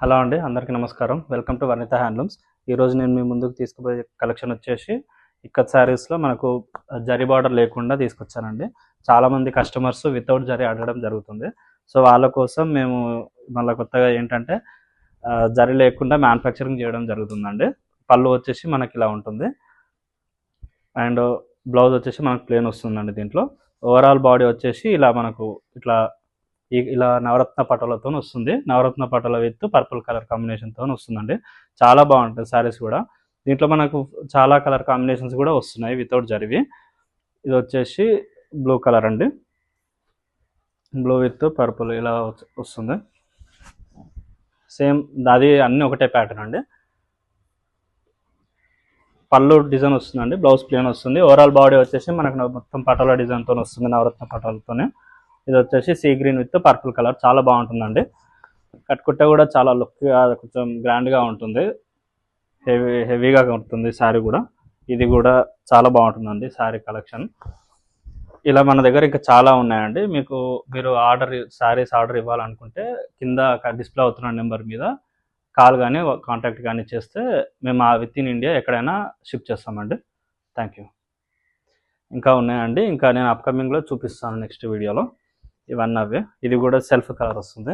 Hello అండి, అందరికీ నమస్కారం. Welcome to Varnitha handlooms. ఈరోజు నేను మీ ముందుకు తీసుకుపోయే కలెక్షన్ వచ్చేసి ఇక్కత్ శారీస్లో మనకు జరీ బార్డర్ లేకుండా తీసుకొచ్చానండి. చాలామంది కస్టమర్స్ వితౌట్ జరీ అడగడం జరుగుతుంది. సో వాళ్ళ కోసం మేము మళ్ళీ కొత్తగా ఏంటంటే జరీ లేకుండా మ్యానుఫ్యాక్చరింగ్ చేయడం జరుగుతుందండి. పళ్ళు వచ్చేసి మనకి ఇలా ఉంటుంది అండ్ బ్లౌజ్ వచ్చేసి మనకు ప్లేన్ వస్తుందండి. దీంట్లో ఓవరాల్ బాడీ వచ్చేసి ఇలా మనకు ఇలా నవరత్న పటోలతో వస్తుంది. నవరత్న పటోల విత్ పర్పుల్ కలర్ కాంబినేషన్తో వస్తుందండి. చాలా బాగుంటుంది శారీస్ కూడా. దీంట్లో మనకు చాలా కలర్ కాంబినేషన్స్ కూడా వస్తున్నాయి వితౌట్ జరివి. ఇది వచ్చేసి బ్లూ కలర్ అండి, బ్లూ విత్ పర్పుల్ ఇలా వస్తుంది. సేమ్ అది అన్నీ ఒకటే ప్యాటర్న్ అండి. పళ్ళు డిజైన్ వస్తుందండి, బ్లౌజ్ ప్లేన్ వస్తుంది. ఓవరాల్ బాడీ వచ్చేసి మనకు మొత్తం పటోల డిజైన్తో వస్తుంది, నవరత్న పటోలతోనే. ఇది వచ్చేసి sea green with purple colour, చాలా బాగుంటుందండి. కట్టుకుంటే కూడా చాలా లుక్గా కొంచెం గ్రాండ్గా ఉంటుంది, హెవీగా ఉంటుంది శారీ కూడా. ఇది కూడా చాలా బాగుంటుందండి శారీ కలెక్షన్. ఇలా మన దగ్గర ఇంకా చాలా ఉన్నాయండి. మీరు శారీస్ ఆర్డర్ ఇవ్వాలనుకుంటే కింద డిస్ప్లే అవుతున్న నెంబర్ మీద కాల్ కానీ కాంటాక్ట్ కానీ చేస్తే మేము విత్ ఇన్ ఇండియా ఎక్కడైనా షిప్ చేస్తామండి. Thank you. ఇంకా ఉన్నాయండి, ఇంకా నేను అప్కమింగ్లో చూపిస్తాను నెక్స్ట్ వీడియోలో. ఇవన్నీ అవే. ఇది కూడా సెల్ఫ్ కలర్ వస్తుంది.